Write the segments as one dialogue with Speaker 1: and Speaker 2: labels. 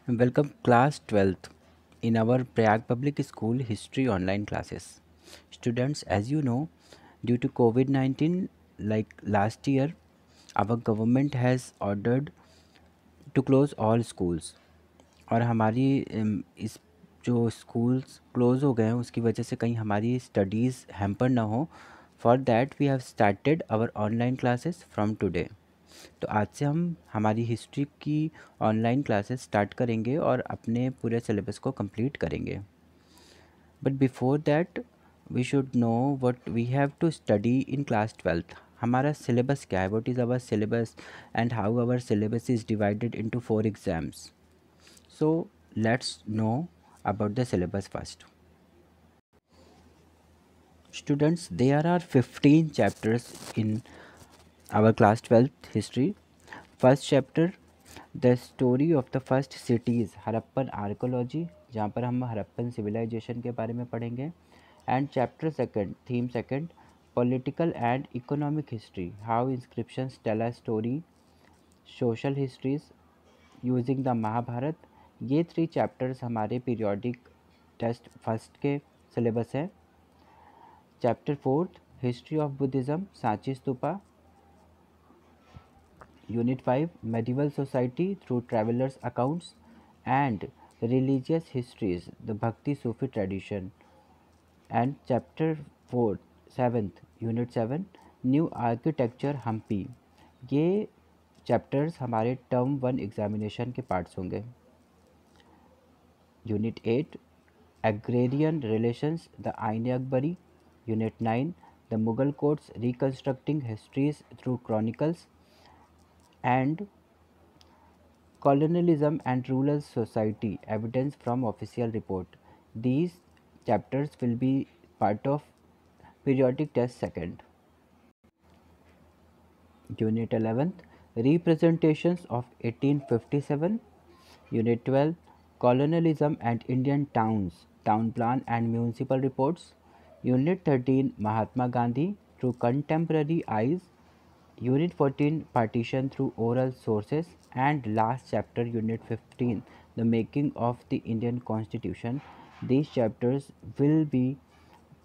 Speaker 1: Welcome class 12th in our Prayag Public School history online classes. Students, as you know, due to COVID-19, like last year, our government has ordered to close all schools. और हमारी इस जो schools close हो गए हैं उसकी वजह से कहीं हमारी स्टडीज़ हैम्पर ना हो, for that we have started our online classes from today. तो आज से हम हमारी हिस्ट्री की ऑनलाइन क्लासेस स्टार्ट करेंगे और अपने पूरे सिलेबस को कंप्लीट करेंगे। But before that we should know what we have to study in class 12th। हमारा सिलेबस क्या है, what is our syllabus and how our syllabus is divided into 4 exams. So let's know about the syllabus first. Students, there are 15 chapters in our class 12th history. First chapter, the story of the first cities, Harappan archaeology, जहाँ पर हम Harappan civilization के बारे में पढ़ेंगे। And chapter second, theme second, political and economic history, how inscriptions tell a story, social histories using the Mahabharata. ये 3 chapters हमारे periodic test first के सिलेबस है। Chapter fourth, history of Buddhism, Sanchi stupa. Unit 5, Medieval Society through Travelers' Accounts and Religious Histories, the Bhakti Sufi Tradition. And Chapter 4, 7th, Unit 7, New Architecture Hampi. ये chapters हमारे term 1 examination के parts होंगे। Unit 8, agrarian relations, the Ain Akbari. Unit 9, the Mughal courts reconstructing histories through chronicles. And Colonialism and Rural Society, Evidence from Official Report. These chapters will be part of periodic test second. Unit 11th, Representations of 1857. Unit 12, Colonialism and Indian Towns, Town Plan and Municipal Reports. Unit 13, Mahatma Gandhi through Contemporary Eyes. Unit 14, Partition through Oral Sources. And last chapter, Unit 15, The Making of the Indian Constitution. These chapters will be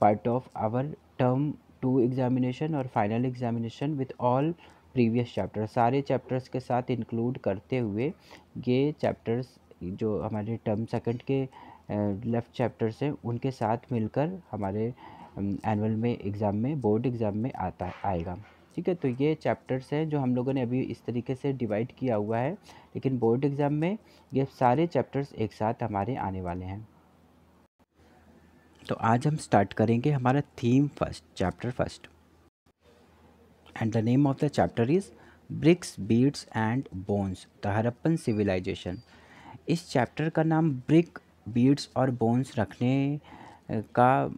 Speaker 1: part of our term 2 examination और final examination with all previous chapter, सारे chapters के साथ include करते हुए ये chapters जो हमारे term second के लेफ़्ट चैप्टर्स हैं उनके साथ मिलकर हमारे एनुअल में एग्ज़ाम में, बोर्ड एग्ज़ाम में आएगा। ठीक है, तो ये चैप्टर्स हैं जो हम लोगों ने अभी इस तरीके से डिवाइड किया हुआ है, लेकिन बोर्ड एग्ज़ाम में ये सारे चैप्टर्स एक साथ हमारे आने वाले हैं। तो आज हम स्टार्ट करेंगे हमारा theme first, chapter first. And the name of the chapter is bricks, beads and bones, the Harappan civilization. इस चैप्टर का नाम ब्रिक, बीड्स और बोन्स रखने का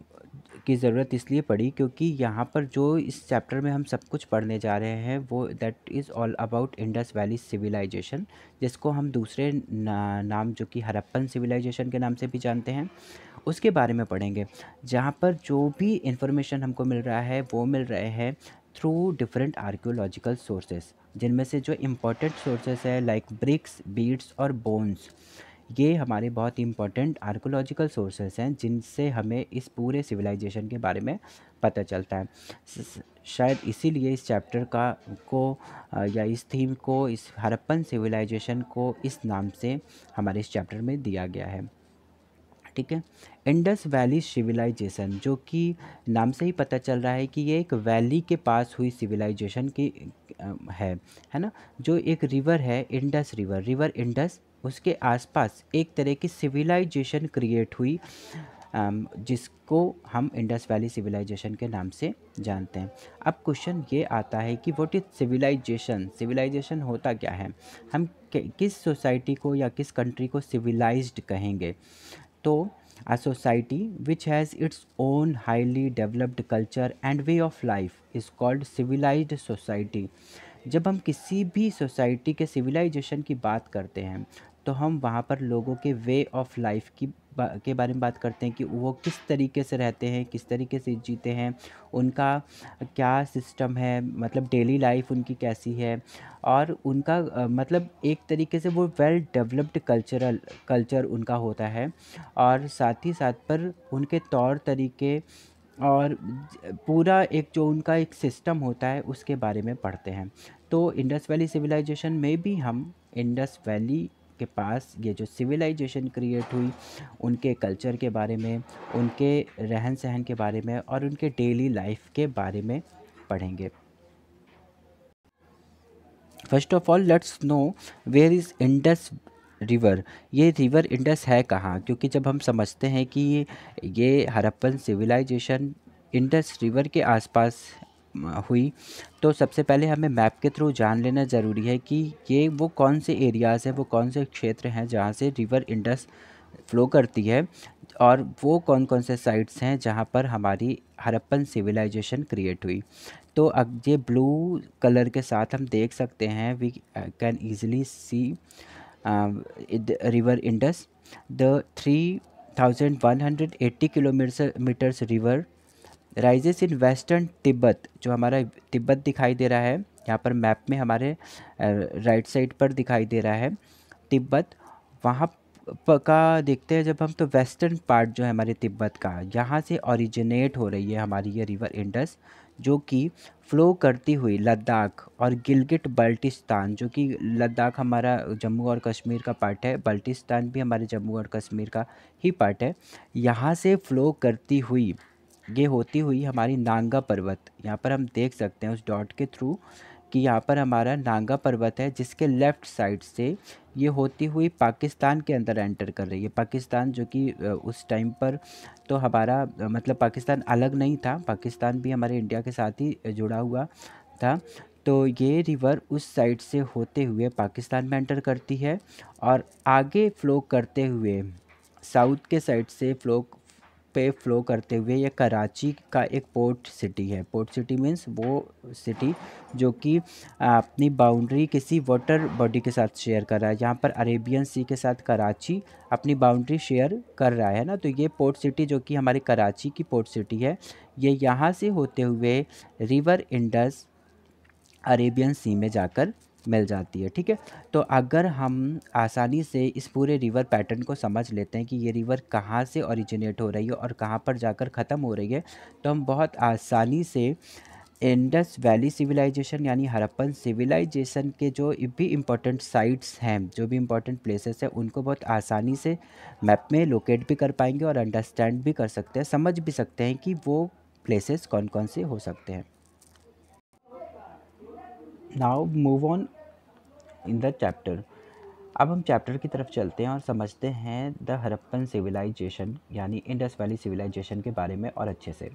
Speaker 1: की ज़रूरत इसलिए पड़ी क्योंकि यहाँ पर जो इस चैप्टर में हम सब कुछ पढ़ने जा रहे हैं वो that is all about Indus valley civilization, जिसको हम दूसरे नाम जो कि हड़प्पन सिविलाइजेशन के नाम से भी जानते हैं, उसके बारे में पढ़ेंगे। जहाँ पर जो भी इंफॉर्मेशन हमको मिल रहा है वो मिल रहे हैं थ्रू डिफरेंट आर्कियोलॉजिकल सोर्सेस, जिनमें से जो इम्पोर्टेंट सोर्सेस है लाइक ब्रिक्स, बीड्स और बोन्स, ये हमारे बहुत इंपॉर्टेंट आर्कियोलॉजिकल सोर्सेस हैं जिनसे हमें इस पूरे सिविलाइजेशन के बारे में पता चलता है। शायद इसीलिए इस चैप्टर का को या इस थीम को, इस हड़प्पन सिविलाइजेशन को इस नाम से हमारे इस चैप्टर में दिया गया है। ठीक है, इंडस वैली सिविलाइजेशन, जो कि नाम से ही पता चल रहा है कि ये एक वैली के पास हुई सिविलाइजेशन की है ना। जो एक रिवर है इंडस रिवर, रिवर इंडस, उसके आसपास एक तरह की सिविलाइजेशन क्रिएट हुई जिसको हम इंडस वैली सिविलाइजेशन के नाम से जानते हैं। अब क्वेश्चन ये आता है कि व्हाट इज सिविलाइजेशन, सिविलाइजेशन होता क्या है, हम किस सोसाइटी को या किस कंट्री को सिविलाइज्ड कहेंगे। तो a society which has its own highly developed culture and way of life is called civilized society। जब हम किसी भी सोसाइटी के सिविलाइजेशन की बात करते हैं तो हम वहाँ पर लोगों के वे ऑफ लाइफ की के बारे में बात करते हैं कि वो किस तरीके से रहते हैं, किस तरीके से जीते हैं, उनका क्या सिस्टम है, मतलब डेली लाइफ उनकी कैसी है, और उनका मतलब एक तरीके से वो वेल डेवलप्ड कल्चर उनका होता है। और साथ ही साथ पर उनके तौर तरीके और पूरा एक जो उनका एक सिस्टम होता है उसके बारे में पढ़ते हैं। तो इंडस वैली सिविलाइजेशन में भी हम इंडस वैली के पास ये जो सिविलाइजेशन क्रिएट हुई उनके कल्चर के बारे में, उनके रहन सहन के बारे में और उनके डेली लाइफ के बारे में पढ़ेंगे। First of all let's know where is Indus river. ये रिवर इंडस है कहाँ, क्योंकि जब हम समझते हैं कि ये हड़प्पन सिविलाइजेशन इंडस रिवर के आसपास हुई, तो सबसे पहले हमें मैप के थ्रू जान लेना ज़रूरी है कि ये वो कौन से एरियाज़ हैं, वो कौन से क्षेत्र हैं जहाँ से रिवर इंडस फ़्लो करती है, और वो कौन कौन से साइट्स हैं जहाँ पर हमारी हड़प्पन सिविलाइजेशन क्रिएट हुई। तो अब ये ब्लू कलर के साथ हम देख सकते हैं, we can easily see river Indus, the 3180 kilometres river rises in western Tibet. जो हमारा तिब्बत दिखाई दे रहा है यहाँ पर मैप में हमारे राइट साइड पर दिखाई दे रहा है तिब्बत, वहाँ का देखते हैं जब हम, तो वेस्टर्न पार्ट जो है हमारे तिब्बत का, यहाँ से ओरिजिनेट हो रही है हमारी ये रिवर इंडस, जो कि फ़्लो करती हुई लद्दाख और गिलगिट बल्टिस्तान, जो कि लद्दाख हमारा जम्मू और कश्मीर का पार्ट है, बल्टिस्तान भी हमारे जम्मू और कश्मीर का ही पार्ट है, यहाँ से फ़्लो करती हुई ये होती हुई हमारी नांगा पर्वत, यहाँ पर हम देख सकते हैं उस डॉट के थ्रू कि यहाँ पर हमारा नांगा पर्वत है, जिसके लेफ़्ट साइड से ये होती हुई पाकिस्तान के अंदर एंटर कर रही है। पाकिस्तान जो कि उस टाइम पर तो हमारा मतलब पाकिस्तान अलग नहीं था, पाकिस्तान भी हमारे इंडिया के साथ ही जुड़ा हुआ था। तो ये रिवर उस साइड से होते हुए पाकिस्तान में एंटर करती है और आगे फ़्लो करते हुए साउथ के साइड से फ़्लो करते हुए ये कराची का एक पोर्ट सिटी है। पोर्ट सिटी मीन्स वो सिटी जो कि अपनी बाउंड्री किसी वाटर बॉडी के साथ शेयर कर रहा है। यहाँ पर अरेबियन सी के साथ कराची अपनी बाउंड्री शेयर कर रहा है ना, तो ये पोर्ट सिटी जो कि हमारी कराची की पोर्ट सिटी है, ये यहाँ से होते हुए रिवर इंडस अरेबियन सी में जाकर मिल जाती है। ठीक है, तो अगर हम आसानी से इस पूरे रिवर पैटर्न को समझ लेते हैं कि ये रिवर कहाँ से ओरिजिनेट हो रही है और कहाँ पर जाकर ख़त्म हो रही है, तो हम बहुत आसानी से इंडस वैली सिविलाइजेशन यानी हड़प्पन सिविलाइजेशन के जो भी इम्पोर्टेंट साइट्स हैं, जो भी इम्पोर्टेंट प्लेसेस हैं, उनको बहुत आसानी से मैप में लोकेट भी कर पाएंगे और अंडरस्टैंड भी कर सकते हैं, समझ भी सकते हैं कि वो प्लेसेस कौन कौन से हो सकते हैं। Now move on in the chapter. अब हम चैप्टर की तरफ चलते हैं और समझते हैं द हड़प्पन सिविलाइजेशन यानी इंडस वैली सिविलाइजेशन के बारे में और अच्छे से।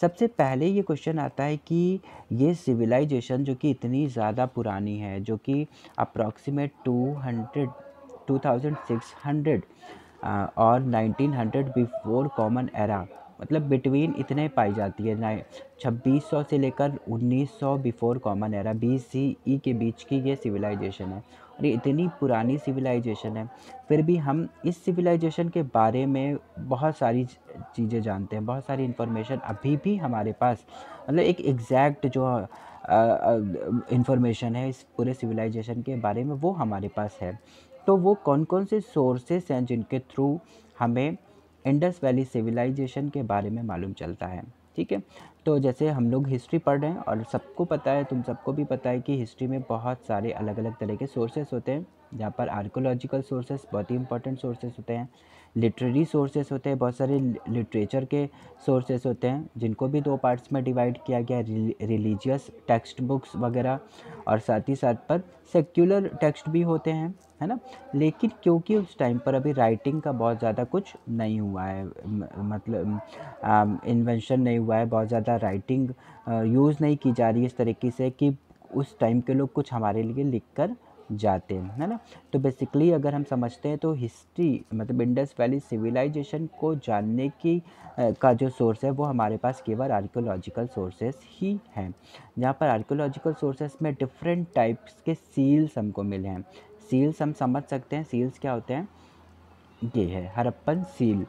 Speaker 1: सबसे पहले ये क्वेश्चन आता है कि ये सिविलाइजेशन जो कि इतनी ज़्यादा पुरानी है, जो कि अप्रॉक्सीमेट 2600 और 1900 बिफोर कॉमन एरा, मतलब बिटवीन इतने पाई जाती है ना, 2600 से लेकर 1900 बिफोर कॉमन एरा BCE के बीच की ये सिविलाइजेशन है, और ये इतनी पुरानी सिविलाइजेशन है। फिर भी हम इस सिविलाइजेशन के बारे में बहुत सारी चीज़ें जानते हैं, बहुत सारी इन्फॉर्मेशन अभी भी हमारे पास, मतलब एक एग्जैक्ट जो इन्फॉर्मेशन है इस पूरे सिविलाइजेशन के बारे में वो हमारे पास है। तो वो कौन कौन से सोर्सेस हैं जिनके थ्रू हमें इंडस वैली सिविलाइजेशन के बारे में मालूम चलता है। ठीक है, तो जैसे हम लोग हिस्ट्री पढ़ रहे हैं और सबको पता है, तुम सबको भी पता है कि हिस्ट्री में बहुत सारे अलग अलग तरह के सोर्सेस होते हैं, जहाँ पर आर्कोलॉजिकल सोर्सेस बहुत ही इंपॉर्टेंट सोर्सेस होते हैं, लिटरेरी सोर्सेस होते हैं, बहुत सारे लिटरेचर के सोर्सेस होते हैं जिनको भी दो पार्ट्स में डिवाइड किया गया है, रिलीजियस टेक्स्ट बुक्स वगैरह, और साथ ही साथ पर सेक्युलर टेक्स्ट भी होते हैं, है ना। लेकिन क्योंकि उस टाइम पर अभी राइटिंग का बहुत ज़्यादा कुछ नहीं हुआ है, मतलब इन्वेंशन नहीं हुआ है, बहुत ज़्यादा राइटिंग यूज़ नहीं की जा रही है इस तरीके से कि उस टाइम के लोग कुछ हमारे लिए लिख कर जाते हैं, है ना। तो बेसिकली अगर हम समझते हैं तो हिस्ट्री मतलब इंडस वैली सिविलाइजेशन को जानने की का जो सोर्स है वो हमारे पास केवल आर्कियोलॉजिकल सोर्सेस ही हैं, जहाँ पर आर्कियोलॉजिकल सोर्सेस में डिफरेंट टाइप्स के सील्स हमको मिले हैं। सील्स हम समझ सकते हैं, सील्स क्या होते हैं। ये है हड़प्पन सील।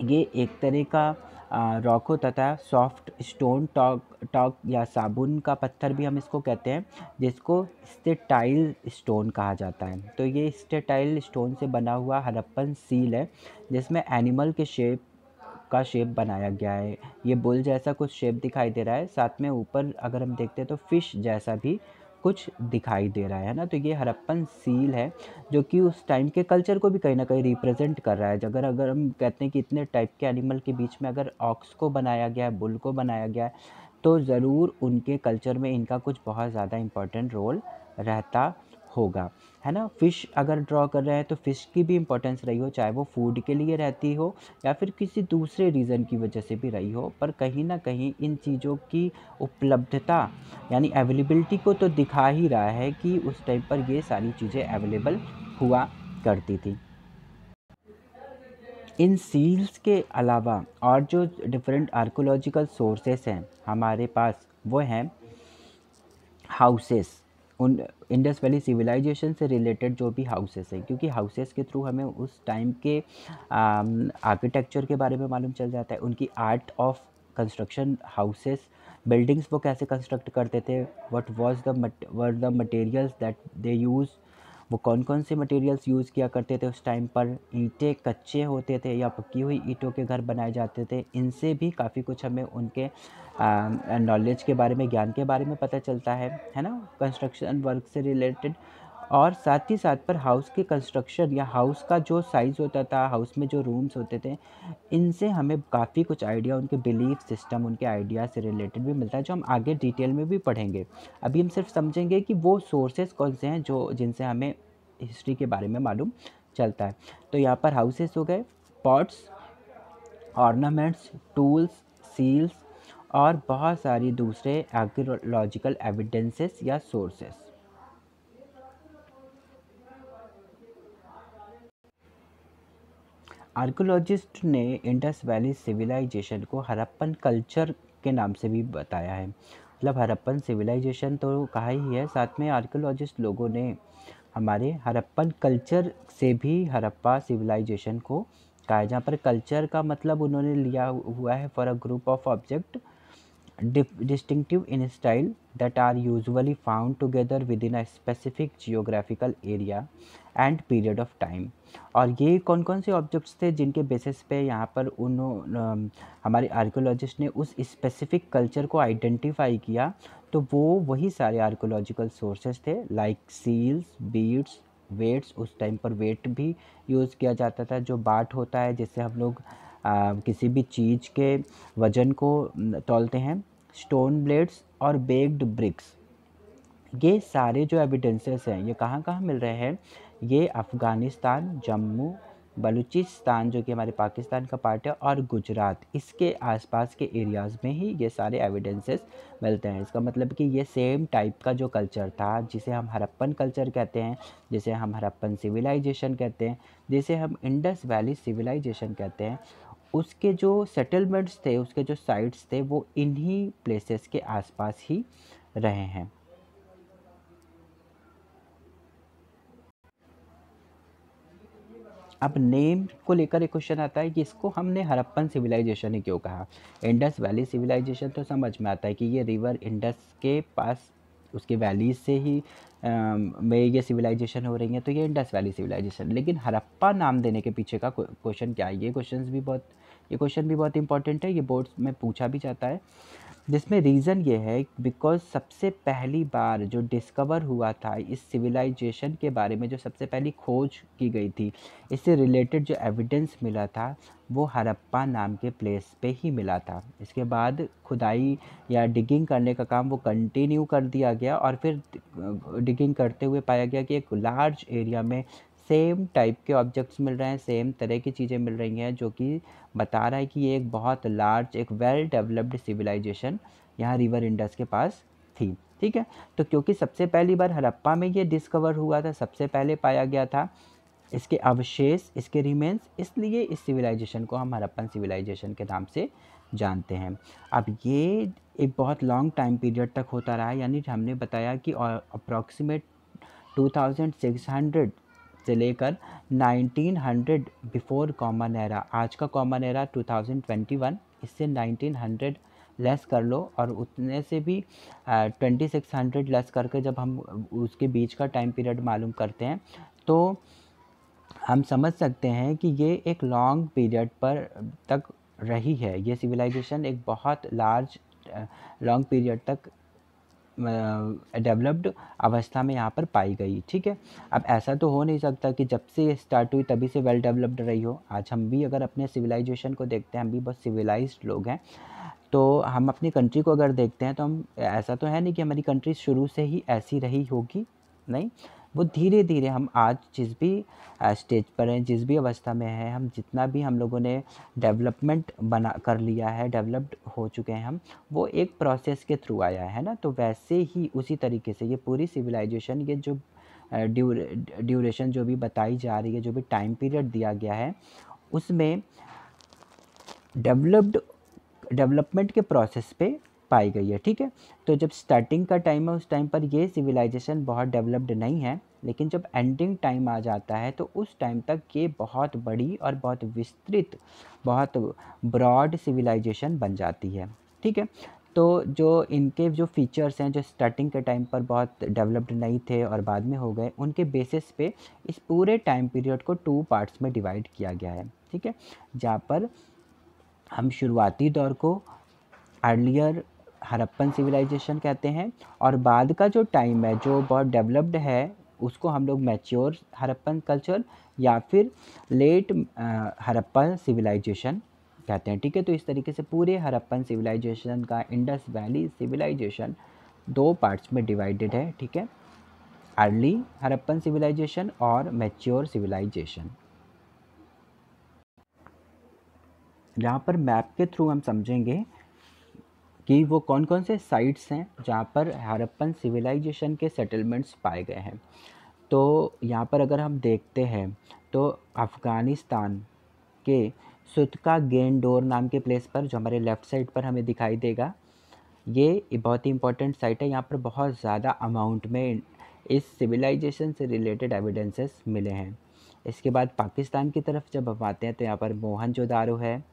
Speaker 1: ये एक तरह का रॉक होता था, सॉफ्ट स्टोन टॉक टॉक या साबुन का पत्थर भी हम इसको कहते हैं, जिसको स्टेटाइल स्टोन कहा जाता है। तो ये स्टेटाइल स्टोन से बना हुआ हड़प्पन सील है, जिसमें एनिमल के शेप बनाया गया है। ये बुल जैसा कुछ शेप दिखाई दे रहा है, साथ में ऊपर अगर हम देखते हैं तो फिश जैसा भी कुछ दिखाई दे रहा है ना। तो ये हड़प्पन सील है, जो कि उस टाइम के कल्चर को भी कहीं ना कहीं रिप्रेजेंट कर रहा है। अगर अगर हम कहते हैं कि इतने टाइप के एनिमल के बीच में अगर ऑक्स को बनाया गया है, बुल को बनाया गया है, तो ज़रूर उनके कल्चर में इनका कुछ बहुत ज़्यादा इम्पोर्टेंट रोल रहता होगा, है ना। फ़िश अगर ड्रॉ कर रहे हैं तो फ़िश की भी इम्पोर्टेंस रही हो, चाहे वो फूड के लिए रहती हो या फिर किसी दूसरे रीज़न की वजह से भी रही हो, पर कहीं ना कहीं इन चीज़ों की उपलब्धता यानी अवेलेबिलिटी को तो दिखा ही रहा है कि उस टाइम पर ये सारी चीज़ें अवेलेबल हुआ करती थी। इन सील्स के अलावा और जो डिफरेंट आर्कोलॉजिकल सोर्सेस हैं हमारे पास, वो हैं हाउसेस। उन इंडस वैली सिविलाइजेशन से रिलेटेड जो भी हाउसेस हैं, क्योंकि हाउसेस के थ्रू हमें उस टाइम के आर्किटेक्चर के बारे में मालूम चल जाता है, उनकी art of construction houses, buildings वो कैसे कंस्ट्रक्ट करते थे, what was the materials that they use, वो कौन कौन से मटेरियल्स यूज़ किया करते थे उस टाइम पर, ईंटें कच्चे होते थे या पकी हुई ईंटों के घर बनाए जाते थे। इनसे भी काफ़ी कुछ हमें उनके नॉलेज के बारे में, ज्ञान के बारे में पता चलता है ना, कंस्ट्रक्शन वर्क से रिलेटेड। और साथ ही साथ पर हाउस के कंस्ट्रक्शन या हाउस का जो साइज़ होता था, हाउस में जो रूम्स होते थे, इनसे हमें काफ़ी कुछ आइडिया, उनके बिलीफ सिस्टम, उनके आइडिया से रिलेटेड भी मिलता है, जो हम आगे डिटेल में भी पढ़ेंगे। अभी हम सिर्फ समझेंगे कि वो सोर्सेज कौन से हैं जो जिनसे हमें हिस्ट्री के बारे में मालूम चलता है। तो यहाँ पर हाउसेस हो गए, पॉट्स, ऑर्नामेंट्स, टूल्स, सील्स और बहुत सारी दूसरे आर्कियोलॉजिकल एविडेंसेस या सोर्सेस। आर्कियोलॉजिस्ट ने इंडस वैली सिविलाइजेशन को हड़प्पन कल्चर के नाम से भी बताया है। मतलब हड़प्पन सिविलाइजेशन तो कहा ही है, साथ में आर्कियोलॉजिस्ट लोगों ने हमारे हड़प्पन कल्चर से भी हड़प्पा सिविलाइजेशन को कहा है, जहाँ पर कल्चर का मतलब उन्होंने लिया हुआ है for a group of object distinctive in style that are usually found together within a specific geographical area and period of time। और ये कौन कौन से ऑब्जेक्ट्स थे जिनके बेसिस पे यहाँ पर हमारे आर्कियोलॉजिस्ट ने उस स्पेसिफिक कल्चर को आइडेंटिफाई किया, तो वो वही सारे आर्कियोलॉजिकल सोर्सेज थे, लाइक सील्स, बीड्स, वेट्स। उस टाइम पर वेट भी यूज़ किया जाता था, जो बाट होता है जिससे हम लोग किसी भी चीज़ के वज़न को तौलते हैं, स्टोन ब्लेड्स और बेक्ड ब्रिक्स। ये सारे जो एविडेंसेस हैं ये कहाँ कहाँ मिल रहे हैं, ये अफ़गानिस्तान, जम्मू, बलूचिस्तान जो कि हमारे पाकिस्तान का पार्ट है, और गुजरात, इसके आसपास के एरियाज़ में ही ये सारे एविडेंसेस मिलते हैं। इसका मतलब कि ये सेम टाइप का जो कल्चर था, जिसे हम हड़प्पन कल्चर कहते हैं, जिसे हम हड़प्पन सिविलाइजेशन कहते हैं, जिसे हम इंडस वैली सिविलाइजेशन कहते हैं, उसके जो सेटलमेंट्स थे, उसके जो साइट्स थे, वो इन्हीं प्लेसेस के आसपास ही रहे हैं। अब नेम को लेकर एक क्वेश्चन आता है कि इसको हमने हड़प्पन सिविलाइजेशन ही क्यों कहा। इंडस वैली सिविलाइजेशन तो समझ में आता है कि ये रिवर इंडस के पास, उसके वैलीज से ही में ये सिविलाइजेशन हो रही है, तो ये इंडस वैली सिविलाइजेशन। लेकिन हड़प्पा नाम देने के पीछे का क्वेश्चन क्या है, ये क्वेश्चन भी बहुत इंपॉर्टेंट है, ये बोर्ड्स में पूछा भी जाता है, जिसमें रीज़न ये है बिकॉज़ सबसे पहली बार जो डिस्कवर हुआ था इस सिविलाइजेशन के बारे में, जो सबसे पहली खोज की गई थी, इससे रिलेटेड जो एविडेंस मिला था, वो हड़प्पा नाम के प्लेस पे ही मिला था। इसके बाद खुदाई या डिगिंग करने का काम वो कंटिन्यू कर दिया गया, और फिर डिगिंग करते हुए पाया गया कि एक लार्ज एरिया में सेम टाइप के ऑब्जेक्ट्स मिल रहे हैं, सेम तरह की चीज़ें मिल रही हैं, जो कि बता रहा है कि ये एक बहुत लार्ज, एक वेल डेवलप्ड सिविलाइजेशन यहाँ रिवर इंडस के पास थी। ठीक है, तो क्योंकि सबसे पहली बार हड़प्पा में ये डिस्कवर हुआ था, सबसे पहले पाया गया था, इसके अवशेष, इसके रिमेन्स, इसलिए इस सिविलाइजेशन को हम हड़प्पन सिविलाइजेशन के नाम से जानते हैं। अब ये एक बहुत लॉन्ग टाइम पीरियड तक होता रहा, यानी हमने बताया कि अप्रॉक्सीमेट 2600 से लेकर 1900 बिफोर कॉमन एरा, आज का कॉमन एरा 2021, इससे 1900 लेस कर लो और उतने से भी 2600 लेस करके जब हम उसके बीच का टाइम पीरियड मालूम करते हैं तो हम समझ सकते हैं कि ये एक लॉन्ग पीरियड पर तक रही है। ये सिविलाइजेशन एक बहुत लार्ज लॉन्ग पीरियड तक डेवलप्ड अवस्था में यहाँ पर पाई गई। ठीक है, अब ऐसा तो हो नहीं सकता कि जब से ये स्टार्ट हुई तभी से वेल डेवलप्ड रही हो। आज हम भी अगर अपने सिविलाइजेशन को देखते हैं, हम भी बहुत सिविलाइज्ड लोग हैं, तो हम अपनी कंट्री को अगर देखते हैं तो हम, ऐसा तो है नहीं कि हमारी कंट्री शुरू से ही ऐसी रही होगी, नहीं, वो धीरे धीरे हम आज जिस भी स्टेज पर हैं, जिस भी अवस्था में हैं, हम जितना भी हम लोगों ने डेवलपमेंट बना कर लिया है, डेवलप्ड हो चुके हैं हम, वो एक प्रोसेस के थ्रू आया है ना। तो वैसे ही उसी तरीके से ये पूरी सिविलाइजेशन, ये जो ड्यूरेशन जो भी बताई जा रही है, जो भी टाइम पीरियड दिया गया है, उसमें डेवलपमेंट के प्रोसेस पे पाई गई है। ठीक है, तो जब स्टार्टिंग का टाइम है उस टाइम पर ये सिविलाइजेशन बहुत डेवलप्ड नहीं है, लेकिन जब एंडिंग टाइम आ जाता है तो उस टाइम तक ये बहुत बड़ी और बहुत विस्तृत, बहुत ब्रॉड सिविलाइजेशन बन जाती है। ठीक है, तो जो इनके जो फीचर्स हैं, जो स्टार्टिंग के टाइम पर बहुत डेवलप्ड नहीं थे और बाद में हो गए, उनके बेसिस पे इस पूरे टाइम पीरियड को 2 पार्ट्स में डिवाइड किया गया है। ठीक है, जहाँ पर हम शुरुआती दौर को अर्लियर हड़प्पन सिविलाइजेशन कहते हैं और बाद का जो टाइम है जो बहुत डेवलप्ड है उसको हम लोग मैच्योर हड़प्पन कल्चर या फिर लेट हड़प्पन सिविलाइजेशन कहते हैं। ठीक है, तो इस तरीके से पूरे हड़प्पन सिविलाइजेशन का, इंडस वैली सिविलाइजेशन 2 पार्ट्स में डिवाइडेड है। ठीक है, अर्ली हड़प्पन सिविलाइजेशन और मैच्योर सिविलाइजेशन। यहाँ पर मैप के थ्रू हम समझेंगे कि वो कौन कौन से साइट्स हैं जहाँ पर हड़प्पन सिविलाइजेशन के सेटलमेंट्स पाए गए हैं। तो यहाँ पर अगर हम देखते हैं तो अफ़गानिस्तान के सुतका गेंडोर नाम के प्लेस पर, जो हमारे लेफ़्ट साइड पर हमें दिखाई देगा, ये बहुत ही इम्पोर्टेंट साइट है। यहाँ पर बहुत ज़्यादा अमाउंट में इस सिविलाइजेशन से रिलेटेड एविडेंसेस मिले हैं। इसके बाद पाकिस्तान की तरफ जब हम आते हैं तो यहाँ पर मोहनजोदारो है,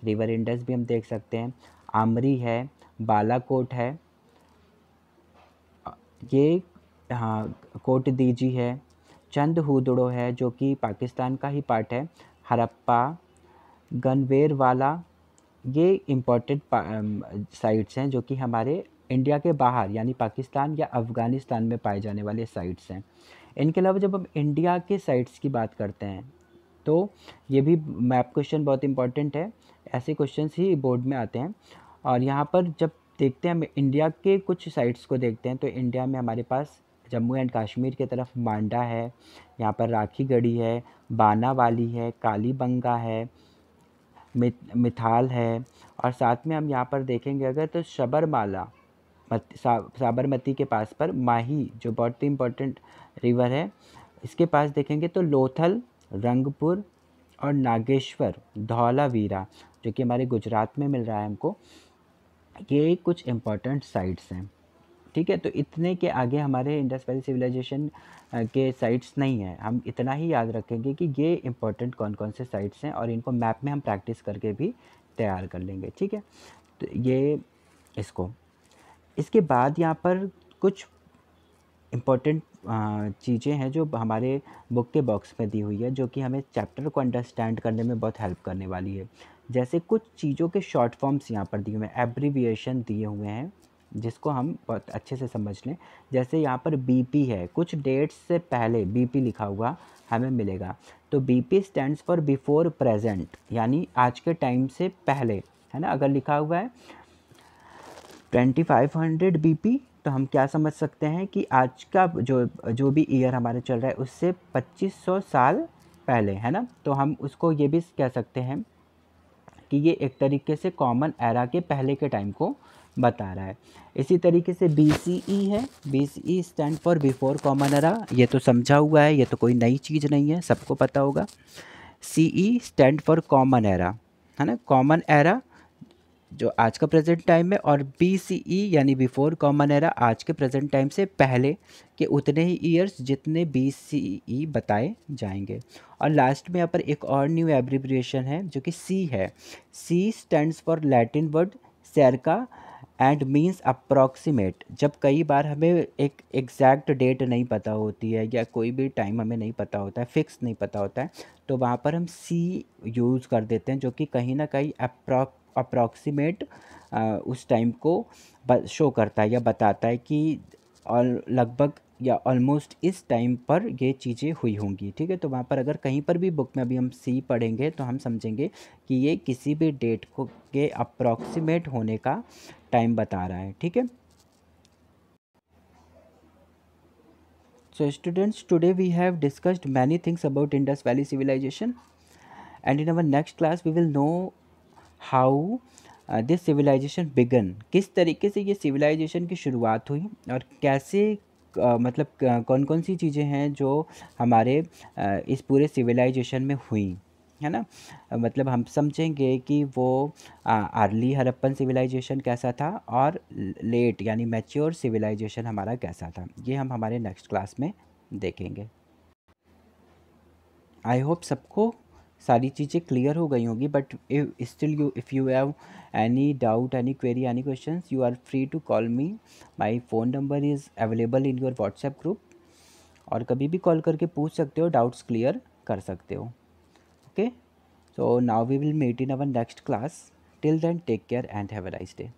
Speaker 1: रिवर इंडस भी हम देख सकते हैं, आमरी है, बालाकोट है, ये हाँ कोट दीजी है, चंद हुदड़ो है जो कि पाकिस्तान का ही पार्ट है, हड़प्पा, गनवेरवाला, ये इम्पोर्टेंट साइट्स हैं जो कि हमारे इंडिया के बाहर यानी पाकिस्तान या अफ़गानिस्तान में पाए जाने वाले साइट्स हैं। इनके अलावा जब हम इंडिया के साइट्स की बात करते हैं तो ये भी मैप क्वेश्चन बहुत इंपॉर्टेंट है, ऐसे क्वेश्चंस ही बोर्ड में आते हैं। और यहाँ पर जब देखते हैं हम इंडिया के कुछ साइट्स को देखते हैं तो इंडिया में हमारे पास जम्मू एंड कश्मीर की तरफ मांडा है, यहाँ पर राखी गढ़ी है, बानावाली है, कालीबंगा है, मिथाल है, और साथ में हम यहाँ पर देखेंगे अगर तो सबरमाला, साबरमती के पास पर माही जो बहुत ही इम्पोर्टेंट रिवर है, इसके पास देखेंगे तो लोथल, रंगपुर और नागेश्वर, धौलावीरा जो कि हमारे गुजरात में मिल रहा है हमको, ये कुछ इम्पोर्टेंट साइट्स हैं। ठीक है, तो इतने के आगे हमारे इंडस वैली सिविलाइजेशन के साइट्स नहीं हैं। हम इतना ही याद रखेंगे कि ये इम्पोर्टेंट कौन कौन से साइट्स हैं और इनको मैप में हम प्रैक्टिस करके भी तैयार कर लेंगे। ठीक है, तो ये इसके बाद यहाँ पर कुछ इम्पोर्टेंट चीज़ें हैं जो हमारे बुक के बॉक्स में दी हुई है, जो कि हमें चैप्टर को अंडरस्टैंड करने में बहुत हेल्प करने वाली है। जैसे कुछ चीज़ों के शॉर्ट फॉर्म्स यहाँ पर दिए हुए हैं, एब्रीविएशन दिए हुए हैं जिसको हम बहुत अच्छे से समझ लें। जैसे यहाँ पर बीपी है, कुछ डेट्स से पहले बीपी लिखा हुआ हमें मिलेगा, तो BP stands for before present, यानी आज के टाइम से पहले, है ना। अगर लिखा हुआ है 2500 बीपी तो हम क्या समझ सकते हैं कि आज का जो भी ईयर हमारे चल रहा है उससे 2500 साल पहले, है ना। तो हम उसको ये भी कह सकते हैं कि ये एक तरीके से कॉमन एरा के पहले के टाइम को बता रहा है। इसी तरीके से BCE है, BCE stand for before common era, ये तो समझा हुआ है, ये तो कोई नई चीज़ नहीं है, सबको पता होगा। CE stand for common era, है ना। कॉमन एरा जो आज का प्रेजेंट टाइम है, और BCE यानी बिफोर कॉमन एरा आज के प्रेजेंट टाइम से पहले के उतने ही ईयर्स जितने BCE बताए जाएंगे। और लास्ट में यहाँ पर एक और न्यू एब्रिविएशन है जो कि C है। C stands for Latin word circa and means approximate. जब कई बार हमें एक एग्जैक्ट डेट नहीं पता होती है या कोई भी टाइम हमें नहीं पता होता है, फिक्स नहीं पता होता है, तो वहाँ पर हम सी यूज़ कर देते हैं, जो कि कहीं ना कहीं अप्रॉक्सीमेट उस टाइम को शो करता है या बताता है कि और लगभग या ऑलमोस्ट इस टाइम पर ये चीज़ें हुई होंगी। ठीक है, तो वहाँ पर अगर कहीं पर भी बुक में अभी हम सी पढ़ेंगे तो हम समझेंगे कि ये किसी भी डेट को के अप्रॉक्सीमेट होने का टाइम बता रहा है। ठीक है, so students, today we have discussed many things about Indus Valley civilization, and in our next class we will know how this civilization began। किस तरीके से ये civilization की शुरुआत हुई और कैसे मतलब कौन कौन सी चीज़ें हैं जो हमारे इस पूरे civilization में हुई, है ना। मतलब हम समझेंगे कि वो अर्ली हड़प्पन सिविलाइजेशन कैसा था और लेट यानी मैच्योर सिविलाइजेशन हमारा कैसा था। ये हम हमारे नेक्स्ट क्लास में देखेंगे। आई होप सबको सारी चीज़ें क्लियर हो गई होंगी, but still if you have any doubt, any query, any questions, you are free to call me. My phone number is available in your WhatsApp group, और कभी भी कॉल करके पूछ सकते हो, डाउट्स क्लियर कर सकते हो। Okay, so now we will meet in our next class. Till then, take care and have a nice day.